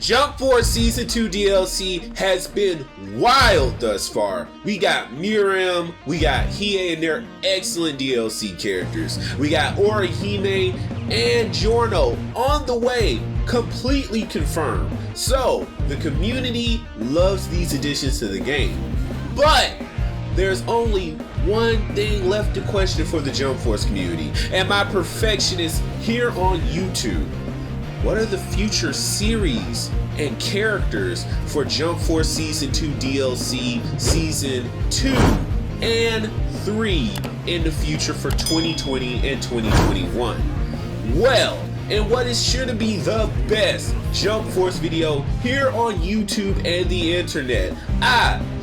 Jump Force Season 2 DLC has been wild thus far. We got meruem, we got Hiei, and they're excellent DLC characters. We got Orihime and Giorno on the way, completely confirmed. So, the community loves these additions to the game. But there's only one thing left to question for the Jump Force community, and my perfectionists here on YouTube. What are the future series and characters for Jump Force Season 2 DLC Season 2 and 3 in the future for 2020 and 2021? Well, in what is sure to be the best Jump Force video here on YouTube and the internet,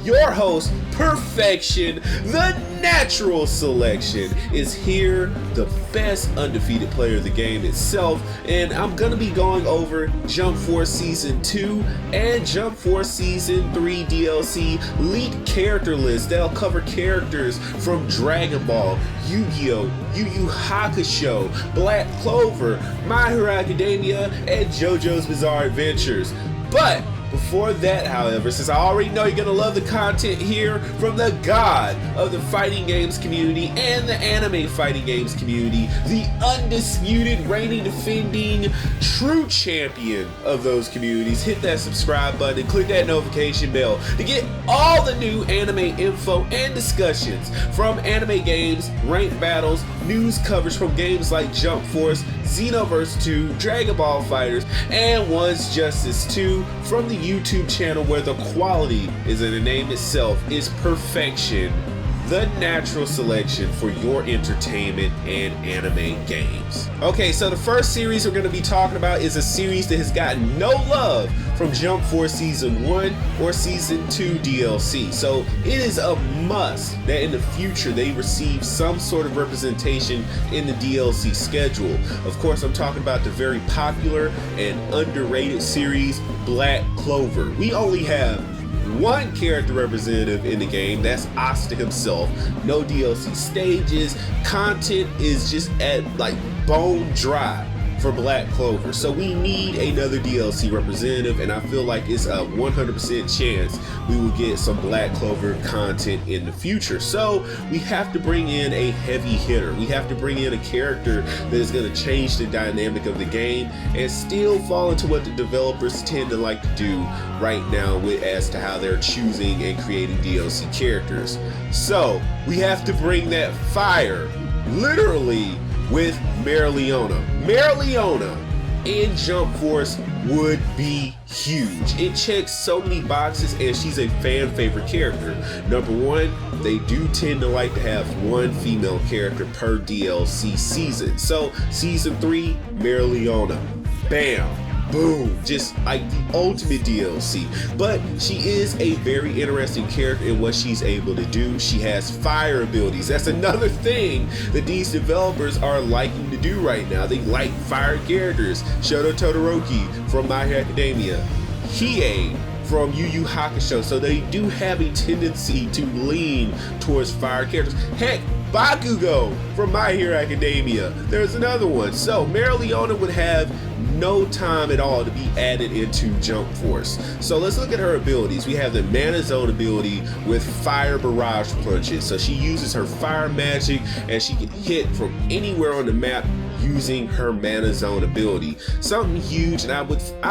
your host, Perfection, the natural selection, is here, the best undefeated player of the game itself, and I'm gonna be going over Jump Force Season 2 and Jump Force Season 3 DLC leaked character lists that'll cover characters from Dragon Ball, Yu-Gi-Oh!, YuYu Hakuhsho, Black Clover, My Hero Academia, and JoJo's Bizarre Adventures. But before that, however, since I already know you're gonna love the content here from the god of the fighting games community and the anime fighting games community, the undisputed, reigning, defending, true champion of those communities, hit that subscribe button and click that notification bell to get all the new anime info and discussions from anime games, ranked battles, news coverage from games like Jump Force, Xenoverse 2, Dragon Ball FighterZ, and One's Justice 2 from the YouTube channel where the quality is in the name itself, is Perfection, the natural selection for your entertainment and anime games. Okay, so the first series we're going to be talking about is a series that has gotten no love from Jump Force Season 1 or Season 2 DLC. So it is a must that in the future they receive some sort of representation in the DLC schedule. Of course, I'm talking about the very popular and underrated series Black Clover. We only have one character representative in the game, that's Asta himself. No DLC stages, content is just at like bone dry for Black Clover. So we need another DLC representative, and I feel like it's a 100% chance we will get some Black Clover content in the future. So we have to bring in a heavy hitter. We have to bring in a character that is going to change the dynamic of the game and still fall into what the developers tend to like to do right now as to how they're choosing and creating DLC characters. So we have to bring that fire, literally, with Marilyna. Marilyna in Jump Force would be huge. It checks so many boxes and she's a fan favorite character. Number one, they do tend to like to have one female character per DLC season. So Season 3, Marilyna. Bam. Boom, just like the ultimate DLC. But she is a very interesting character in what she's able to do. She has fire abilities. That's another thing that these developers are liking to do right now. They like fire characters. Shoto Todoroki from My Hero Academia, Hiei from YuYu Hakuhsho. So they do have a tendency to lean towards fire characters. Heck, Bakugo from My Hero Academia. There's another one. So Marilyna would have no time at all to be added into Jump Force. So let's look at her abilities. We have the Mana Zone ability with fire barrage punches. So she uses her fire magic and she can hit from anywhere on the map using her Mana Zone ability. Something huge, and I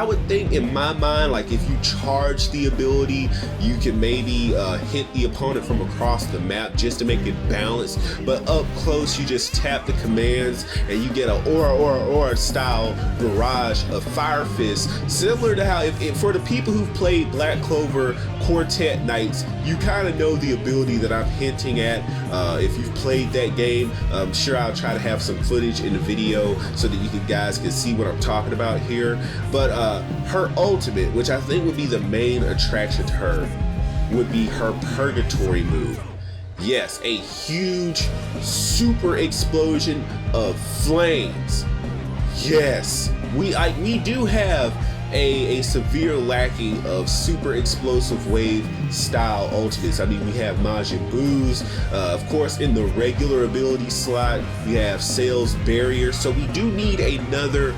would think in my mind, like if you charge the ability, you can maybe hit the opponent from across the map just to make it balanced. But up close, you just tap the commands and you get a aura style barrage of fire fists, similar to how if for the people who've played Black Clover Quartet Nights, you kind of know the ability that I'm hinting at. If you've played that game, I'm sure I'll try to have some footage in the video so that you guys can see what I'm talking about here. But her ultimate, which I think would be the main attraction to her, would be her Purgatory move. Yes, a huge super explosion of flames. Yes, we do have a severe lacking of super explosive wave style ultimates. I mean, we have Majin Buu's, of course in the regular ability slot we have Sail's Barrier, so we do need another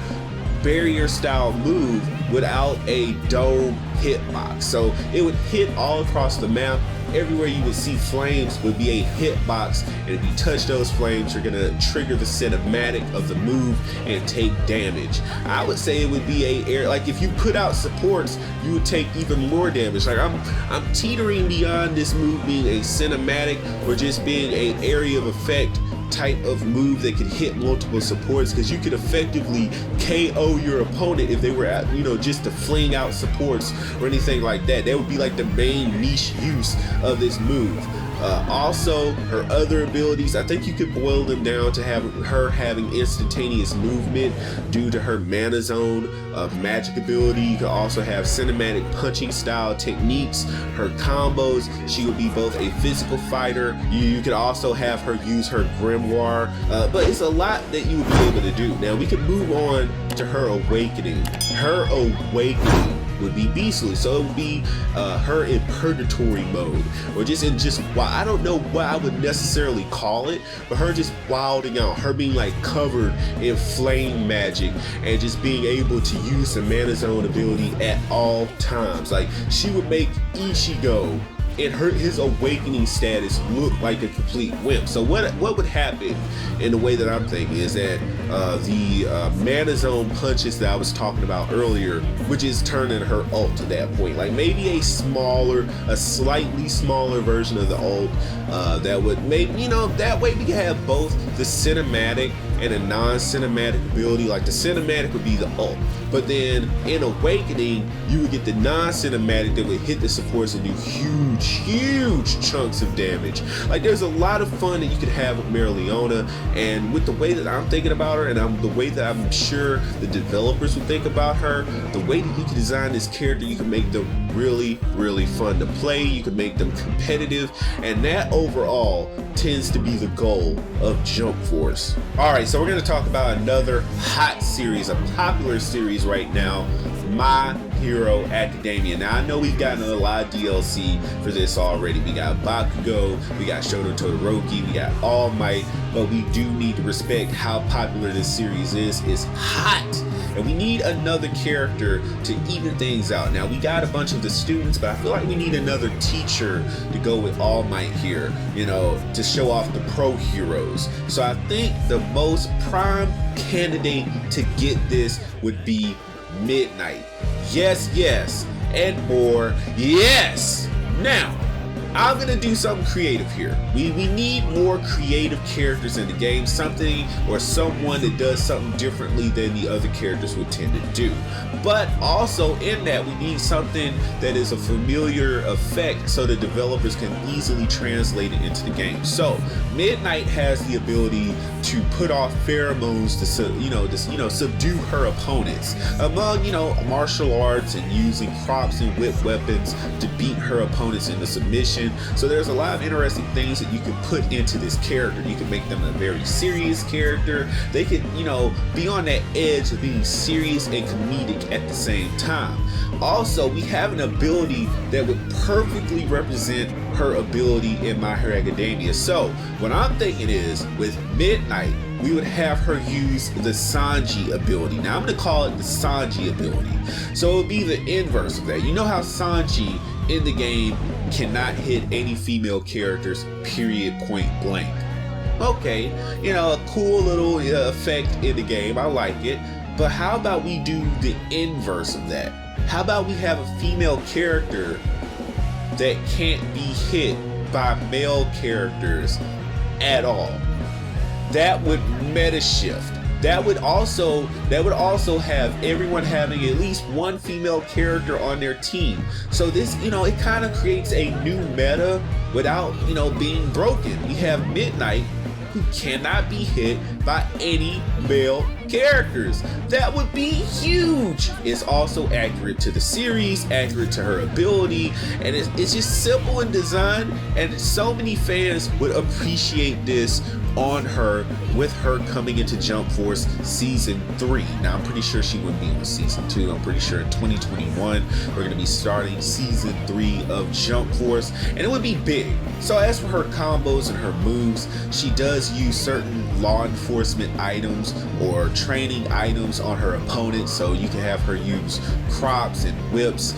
barrier style move without a dome hitbox. So it would hit all across the map. Everywhere you would see flames would be a hitbox, and if you touch those flames, you're gonna trigger the cinematic of the move and take damage. I would say it would be like if you put out supports, you would take even more damage. Like I'm teetering beyond this move being a cinematic or just being a area of effect type of move that could hit multiple supports, because you could effectively KO your opponent if they were at, just to fling out supports or anything like that. That would be like the main niche use of this move. Also, her other abilities, I think you could boil them down to her having instantaneous movement due to her mana zone magic ability. You could also have cinematic punching style techniques, her combos. She would be both a physical fighter. You could also have her use her grimoire, but it's a lot that you would be able to do. Now we could move on to her awakening. Her awakening would be beastly, so it would be her in purgatory mode, or I don't know what I would necessarily call it, but her just wilding out, her being like covered in flame magic and just being able to use the mana zone ability at all times. Like, she would make Ichigo and his awakening status look like a complete wimp. So what would happen in the way that I'm thinking is that the mana zone punches that I was talking about earlier, which is turning her ult to that point, like maybe a slightly smaller version of the ult that would make, that way we can have both the cinematic and a non-cinematic ability. Like the cinematic would be the ult, but then in awakening you would get the non-cinematic that would hit the supports and do huge chunks of damage. Like, there's a lot of fun that you could have with Marilyna, and with the way that I'm thinking about her, and the way that I'm sure the developers would think about her, the way that you can design this character, you can make them really fun to play, you can make them competitive, and that overall tends to be the goal of Jump Force. Alright, so we're going to talk about another hot series, a popular series right now, My Hero Academia. Now, I know we've gotten a lot of DLC for this already. We got Bakugo, we got Shoto Todoroki, we got All Might, but we do need to respect how popular this series is. It's hot, and we need another character to even things out. Now, we got a bunch of the students, but I feel like we need another teacher to go with All Might here, to show off the pro heroes. So I think the most prime candidate to get this would be Midnight. Yes, and more yes. Now, I'm gonna do something creative here. We need more creative characters in the game, something or someone that does something differently than the other characters would tend to do. But also in that, we need something that is a familiar effect so the developers can easily translate it into the game. So Midnight has the ability to put off pheromones to subdue her opponents among martial arts and using props and whip weapons to beat her opponents into submission. So there's a lot of interesting things that you can put into this character. You can make them a very serious character. They could, be on that edge of being serious and comedic at the same time. Also, we have an ability that would perfectly represent her ability in My Hero Academia. So what I'm thinking is, with Midnight, we would have her use the Sanji ability. Now I'm going to call it the Sanji ability. So it would be the inverse of that. You know how Sanji in the game cannot hit any female characters, period, point blank. Okay, a cool little effect in the game. I like it. But how about we do the inverse of that? How about we have a female character that can't be hit by male characters at all? That would meta shift. That would also have everyone having at least one female character on their team. So this, it kind of creates a new meta without, being broken. We have Midnight, who cannot be hit by any male characters. That would be huge. It's also accurate to the series, accurate to her ability, and it's just simple in design, and so many fans would appreciate this on her, with her coming into Jump Force Season 3. Now, I'm pretty sure she wouldn't be on Season 2. I'm pretty sure in 2021 we're going to be starting Season 3 of Jump Force, and it would be big. So as for her combos and her moves, she does use certain law enforcement items or training items on her opponents. So you can have her use crops and whips.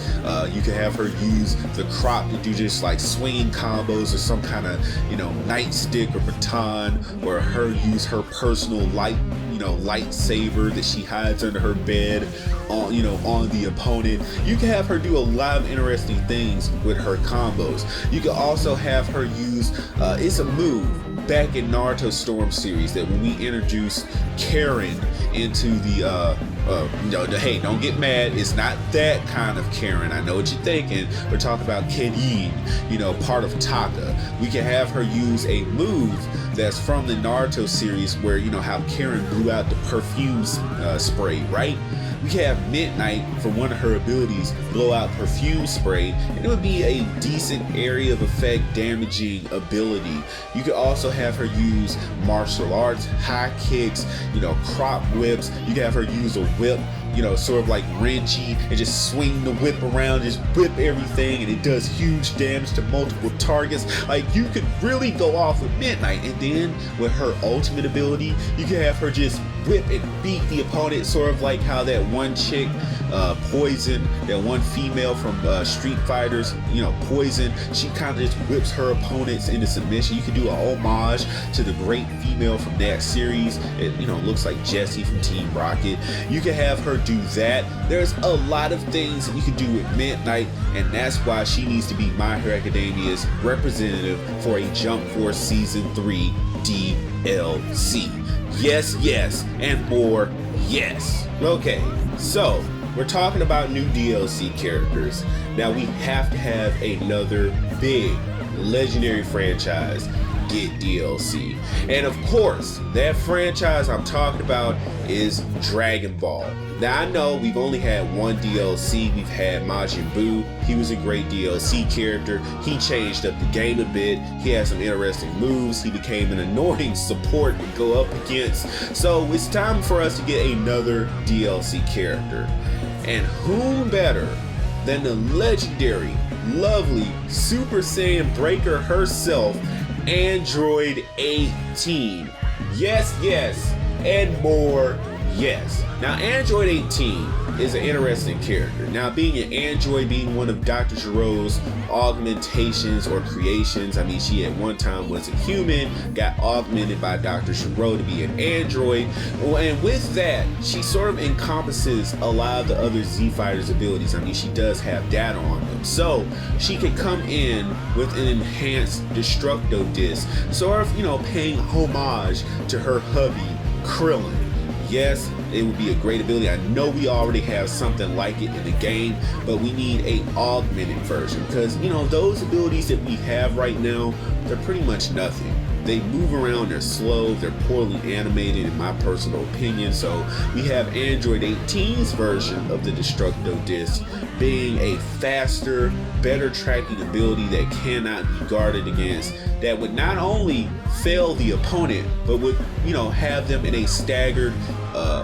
You can have her use the crop to do just like swinging combos or some kind of, you know, nightstick or baton, or her use her personal lightsaber that she hides under her bed on, you know, on the opponent. You can have her do a lot of interesting things with her combos. You can also have her use it's a move back in Naurto Storm series that when we introduced Karen into the hey, don't get mad, it's not that kind of Karen. I know what you're thinking. We're talking about Kenin, you know, part of Taka. We can have her use a move that's from the Naruto series where, you know, how Karen blew out the perfume spray, right? We can have Midnight, for one of her abilities, blow out perfume spray, and it would be a decent area of effect damaging ability. You could also have her use martial arts, high kicks, you know, crop whips. You can have her use a whip, you know, sort of like Renji, and just swing the whip around, just whip everything, and it does huge damage to multiple targets. Like, you could really go off with Midnight. And then with her ultimate ability, you can have her just whip and beat the opponent, sort of like how that one chick, Poison, that one female from Street Fighters, you know, Poison, she kind of just whips her opponents into submission. You could do a homage to the great female from that series. It, you know, looks like Jessie from Team Rocket. You can have her do that. There's a lot of things that you can do with Midnight, and that's why she needs to be My Hero Academia's representative for a Jump Force Season 3 DLC. Yes, yes, and more yes. Okay, so we're talking about new DLC characters. Now we have to have another big legendary franchise get DLC. And of course, that franchise I'm talking about is Dragon Ball. Now I know we've only had one DLC. We've had Majin Buu. He was a great DLC character. He changed up the game a bit. He had some interesting moves. He became an annoying support to go up against. So it's time for us to get another DLC character. And whom better than the legendary, lovely Super Saiyan Breaker herself, Android 18. Yes, yes, and more yes. Now, Android 18 is an interesting character. Now, being an android, being one of Dr. Giro's augmentations or creations, I mean, she at one time was a human, got augmented by Dr. Giro to be an android, and with that, she sort of encompasses a lot of the other Z Fighters' abilities. I mean, she does have data on them, so she can come in with an enhanced Destructo Disc, sort of, you know, paying homage to her hubby, Krillin. Yes, it would be a great ability. I know we already have something like it in the game, but we need a augmented version because, you know, those abilities that we have right now, they're pretty much nothing. They move around, they're slow, they're poorly animated in my personal opinion. So we have Android 18's version of the Destructo Disc being a faster, better tracking ability that cannot be guarded against, that would not only fail the opponent, but would, you know, have them in a staggered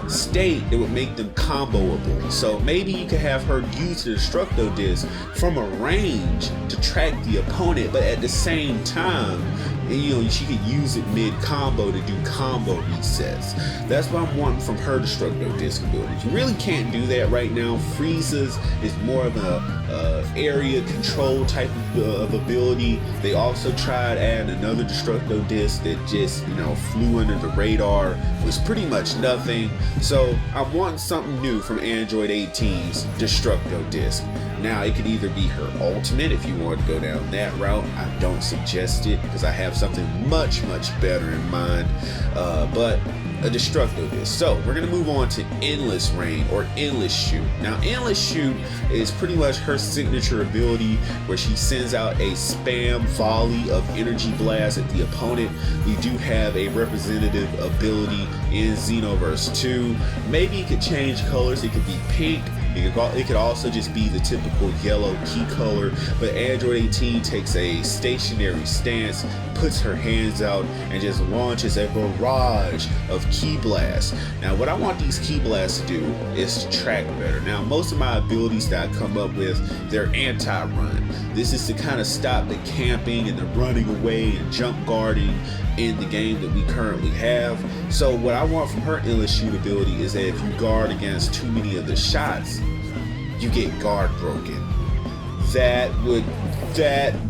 state that would make them comboable. So maybe you could have her use the Destructo Disc from a range to track the opponent, but at the same time, you know, she could use it mid-combo to do combo resets. That's what I'm wanting from her Destructo Disc ability. You really can't do that right now. Frieza's is more of a area control type of ability. They also tried adding another Destructo Disc that just, you know, flew under the radar. It was pretty much nothing. So I want something new from Android 18's Destructo Disc. Now, it could either be her ultimate if you want to go down that route. I don't suggest it because I have something much, much better in mind. But a Destructo Disc. So we're going to move on to Endless Rain or Endless Shoot. Now, Endless Shoot is pretty much her signature ability where she sends out a spam volley of energy blast at the opponent. We do have a representative ability in Xenoverse 2. Maybe it could change colors. It could be pink, It could also just be the typical yellow key color, but Android 18 takes a stationary stance, puts her hands out, and just launches a barrage of key blasts. Now what I want these key blasts to do is to track better. Now most of my abilities that I come up with, they're anti-run. This is to kind of stop the camping and the running away and jump guarding in the game that we currently have. So what I want from her endless shoot ability is that if you guard against too many of the shots, you get guard broken. That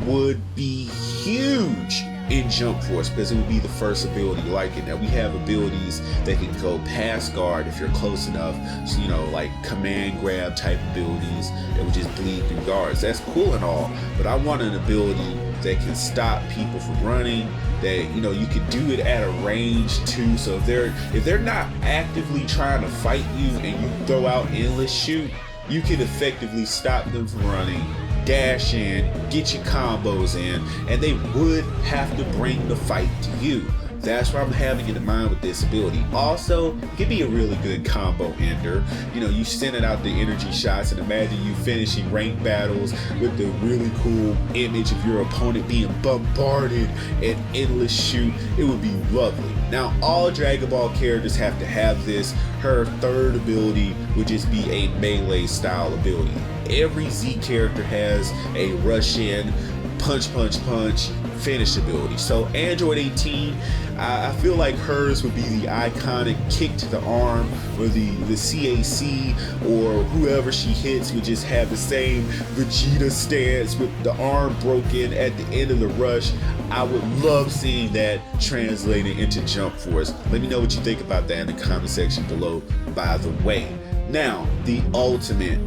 would be huge in Jump Force, because it would be the first ability like it. Now we have abilities that can go past guard if you're close enough, so, you know, like command grab type abilities that would just bleed through guards. That's cool and all, but I want an ability that can stop people from running, that, you know, you can do it at a range too. So if they're not actively trying to fight you and you throw out endless shoot, you can effectively stop them from running, dash in, get your combos in, and they would have to bring the fight to you. That's what I'm having in mind with this ability. Also, it could be a really good combo ender. You know, you sending out the energy shots, and imagine you finishing ranked battles with the really cool image of your opponent being bombarded and endless shoot. It would be lovely. Now, all Dragon Ball characters have to have this. Her third ability would just be a melee style ability. Every Z character has a rush in, punch, punch, punch, finish ability. So Android 18, I feel like hers would be the iconic kick to the arm, or the CAC, or whoever she hits would just have the same Vegeta stance with the arm broken at the end of the rush. I would love seeing that translated into Jump Force. Let me know what you think about that in the comment section below, by the way. Now, the ultimate,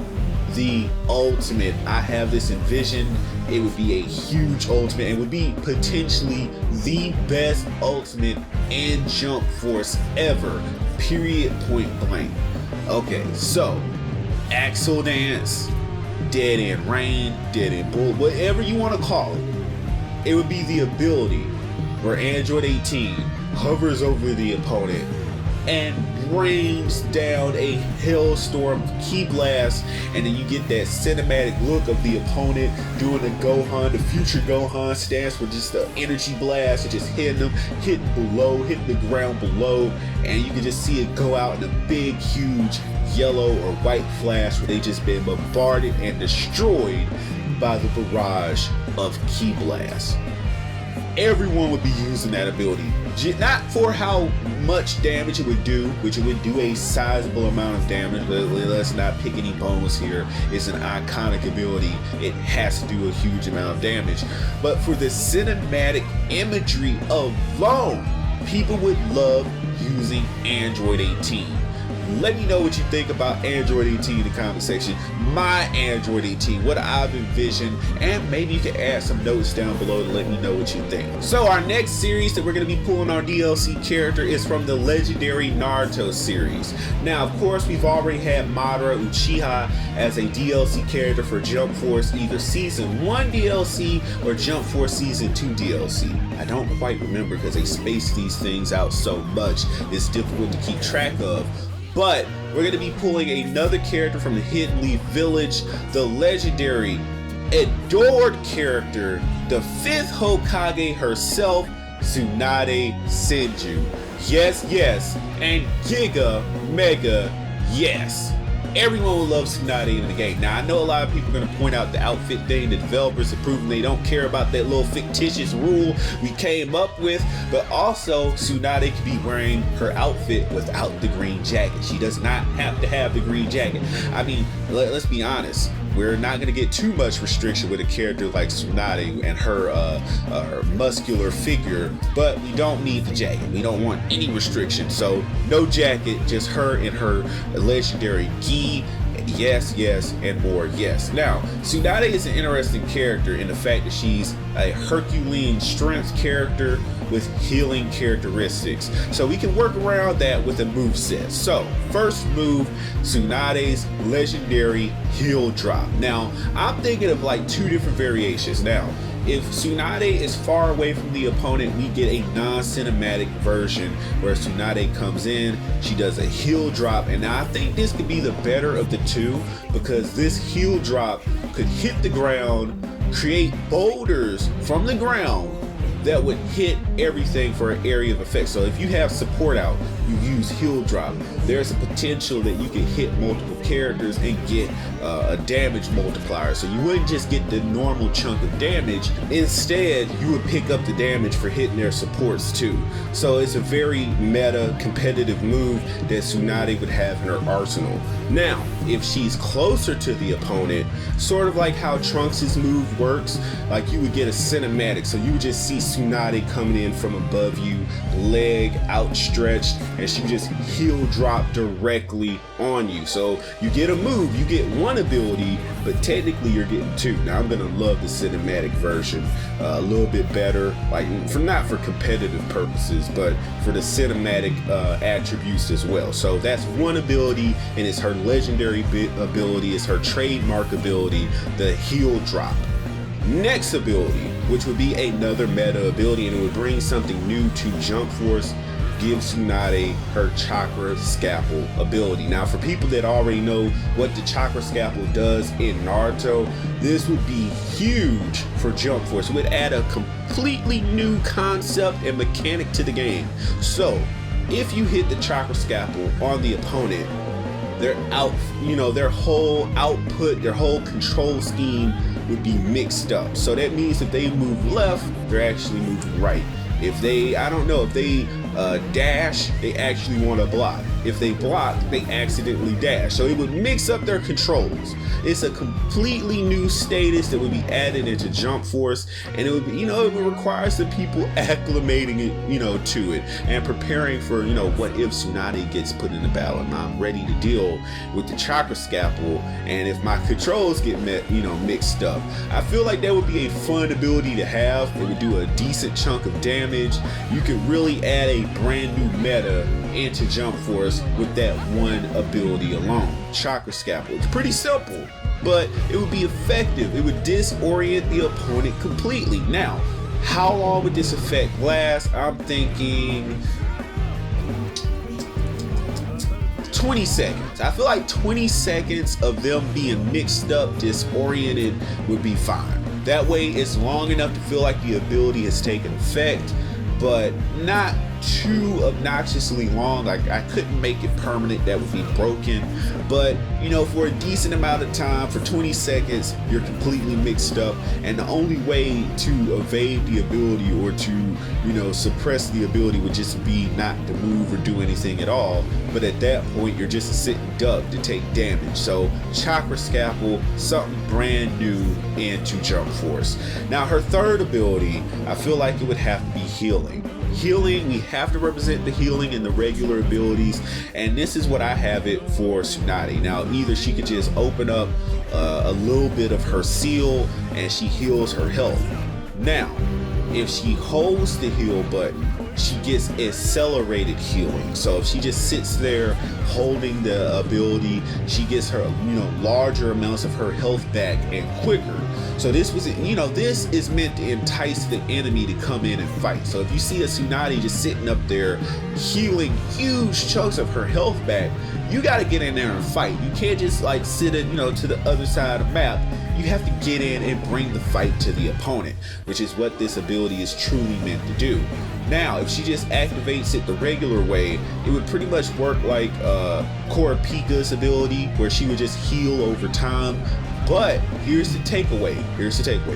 I have this envisioned. It would be a huge ultimate, and would be potentially the best ultimate in Jump Force ever, period, point blank. Okay, so Axle Dance, Dead End Rain, Dead End Bull, whatever you want to call it, it would be the ability where Android 18 hovers over the opponent and rains down a hailstorm of key blasts, and then you get that cinematic look of the opponent doing the Gohan, the future Gohan stance with just the energy blast and just hitting them, hitting the ground below, and you can just see it go out in a big, huge yellow or white flash where they just been bombarded and destroyed by the barrage of key blasts. Everyone would be using that ability, not for how much damage it would do, which it would do a sizable amount of damage, but let's not pick any bones here. It's an iconic ability, it has to do a huge amount of damage, but for the cinematic imagery alone, people would love using Android 18. Let me know what you think about Android 18 in the comment section. My Android 18, what I've envisioned, and maybe you can add some notes down below to let me know what you think. So our next series that we're going to be pulling our DLC character is from the legendary Naurto series. Now, of course, we've already had Madara Uchiha as a DLC character for Jump Force, either Season 1 DLC or Jump Force Season 2 DLC. I don't quite remember because they space these things out so much, it's difficult to keep track of. But we're going to be pulling another character from the Hidden Leaf Village, the legendary, adored character, the 5th Hokage herself, Tsunadi Senju. Yes, yes, and Giga Mega yes. Everyone will love Tsunadi in the game. Now, I know a lot of people are going to point out the outfit thing. The developers have proven they don't care about that little fictitious rule we came up with. But also, Tsunadi can be wearing her outfit without the green jacket. She does not have to have the green jacket. I mean, let's be honest. We're not going to get too much restriction with a character like Tsunadi and her muscular figure, but we don't need the jacket. We don't want any restriction. So no jacket, just her in her legendary gi. Yes, yes, and more yes. Now, Tsunadi is an interesting character in the fact that she's a Herculean strength character with healing characteristics. So we can work around that with a moveset. So, first move, Tsunadi's legendary heal drop. Now, I'm thinking of like 2 different variations. Now, If Tsunadi is far away from the opponent, we get a non-cinematic version where Tsunadi comes in, she does a heal drop, and I think this could be the better of the two, because this heal drop could hit the ground, create boulders from the ground that would hit everything for an area of effect. So if you have support out, you use heal drop, there's a potential that you can hit multiple characters and get a damage multiplier. So you wouldn't just get the normal chunk of damage, instead you would pick up the damage for hitting their supports too. So it's a very meta competitive move that Tsunadi would have in her arsenal. Now if she's closer to the opponent, sort of like how Trunks' move works, like you would get a cinematic, so you would just see Tsunadi coming in from above you, leg outstretched, and she would just heal drop directly on you. So you get a move, you get one ability, but technically you're getting two. Now I'm gonna love the cinematic version a little bit better, like not for competitive purposes, but for the cinematic attributes as well. So that's one ability, and it's her legendary ability, it's her trademark ability, the heal drop. Next ability, which would be another meta ability, and it would bring something new to Jump Force, gives Tsunadi her Chakra Scalpel ability. Now for people that already know what the Chakra Scalpel does in Naurto, this would be huge for Jump Force. It would add a completely new concept and mechanic to the game. So if you hit the Chakra Scalpel on the opponent, their whole output, their whole control scheme would be mixed up. So that means if they move left, they're actually moving right. If they, if they dash, they actually want to block. If they block, they accidentally dash. So it would mix up their controls. It's a completely new status that would be added into Jump Force, and it would be, it would require some people acclimating it, to it and preparing for, what if Tsunadi gets put in the battle and I'm ready to deal with the Chakra Scalpel, and if my controls get mixed up. I feel like that would be a fun ability to have. It would do a decent chunk of damage. You could really add a brand new meta into Jump Force with that one ability alone, Chakra Scalpel. It's pretty simple, but it would be effective. It would disorient the opponent completely. Now, how long would this effect last? I'm thinking 20 seconds. I feel like 20 seconds of them being mixed up, disoriented would be fine. That way it's long enough to feel like the ability has taken effect, but not too obnoxiously long. Like I couldn't make it permanent, that would be broken, but for a decent amount of time, for 20 seconds, you're completely mixed up, and the only way to evade the ability or to suppress the ability would just be not to move or do anything at all. But at that point, you're just a sitting duck to take damage. So Chakra Scalpel, something brand new into Jump Force. Now her third ability, I feel like it would have to be healing. Healing, we have to represent the healing in the regular abilities, and this is what I have it for Tsunadi. Now either she could just open up a little bit of her seal and she heals her health. Now if she holds the heal button, she gets accelerated healing. So if she just sits there holding the ability, she gets her larger amounts of her health back and quicker. So this is meant to entice the enemy to come in and fight. So if you see a Tsunadi just sitting up there healing huge chunks of her health back, you got to get in there and fight. You can't just like sit to the other side of the map. You have to get in and bring the fight to the opponent, which is what this ability is truly meant to do. Now, if she just activates it the regular way, it would pretty much work like Kurapika's ability, where she would just heal over time. But here's the takeaway,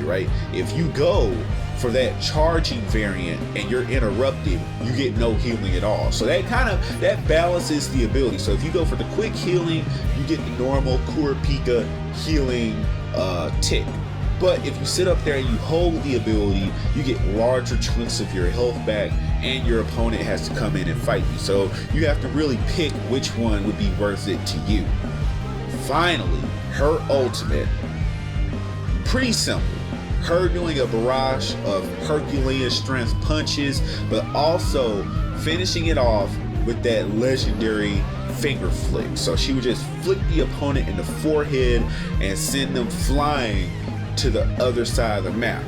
right? If you go for that charging variant and you're interrupted, you get no healing at all. So that balances the ability. So if you go for the quick healing, you get the normal Kurapika healing tick. But if you sit up there and you hold the ability, you get larger chunks of your health back, and your opponent has to come in and fight you. So you have to really pick which one would be worth it to you. Finally, her ultimate, pretty simple. Her doing a barrage of Herculean strength punches, but also finishing it off with that legendary finger flick. So she would just flick the opponent in the forehead and send them flying to the other side of the map.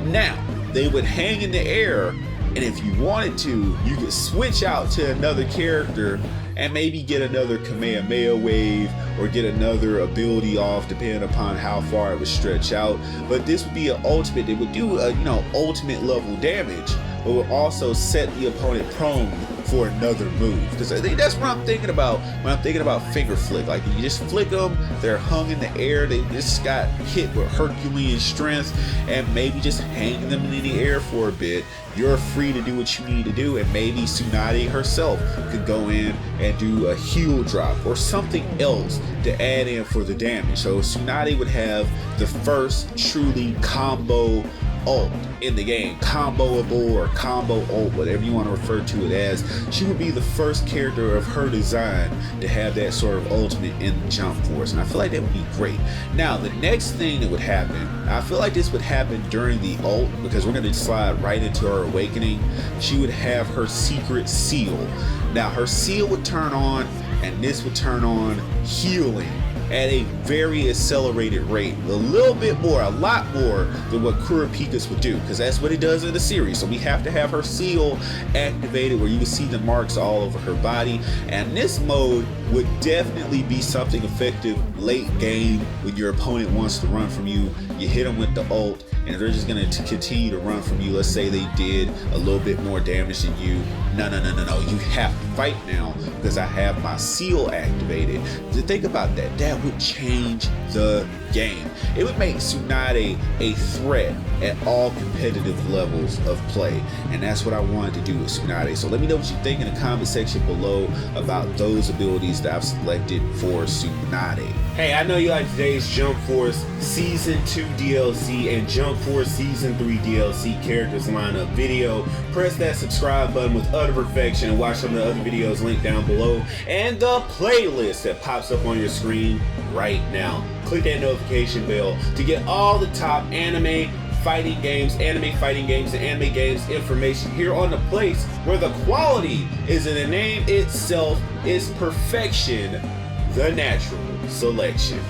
Now, they would hang in the air, and if you wanted to, you could switch out to another character and maybe get another Kamehameha wave or get another ability off depending upon how far it would stretch out. But this would be an ultimate. It would do a, ultimate level damage, but would also set the opponent prone for another move. Because I think that's what I'm thinking about when I'm thinking about finger flick. Like, you just flick them, they're hung in the air, they just got hit with Herculean strength, and maybe just hang them in the air for a bit. You're free to do what you need to do, and maybe Tsunadi herself could go in and do a heal drop or something else to add in for the damage. So Tsunadi would have the first truly combo ult in the game, comboable or combo ult, whatever you want to refer to it as. She would be the first character of her design to have that sort of ultimate in Jump Force, and I feel like that would be great. Now, the next thing that would happen, I feel like this would happen during the ult, because we're going to slide right into her awakening. She would have her secret seal. Now, her seal would turn on, and this would turn on healing at a very accelerated rate, a little bit more, a lot more than what Kurapika's would do, because that's what it does in the series. So we have to have her seal activated where you can see the marks all over her body, and this mode would definitely be something effective late game when your opponent wants to run from you. You hit them with the ult, and they're just going to continue to run from you. Let's say they did a little bit more damage than you. No, you have to fight now because I have my seal activated. To think about that, that would change the game. It would make Tsunadi a threat at all competitive levels of play, and that's what I wanted to do with Tsunadi. So let me know what you think in the comment section below about those abilities that I've selected for Tsunadi. Hey, I know you like today's Jump Force Season 2 DLC and Jump Force Season 3 DLC characters lineup video. Press that subscribe button with utter perfection and watch some of the other videos linked down below, and the playlist that pops up on your screen right now. Click that notification bell to get all the top anime fighting games, and anime games information here on the place where the quality is in the name itself, is perfection, the natural selection.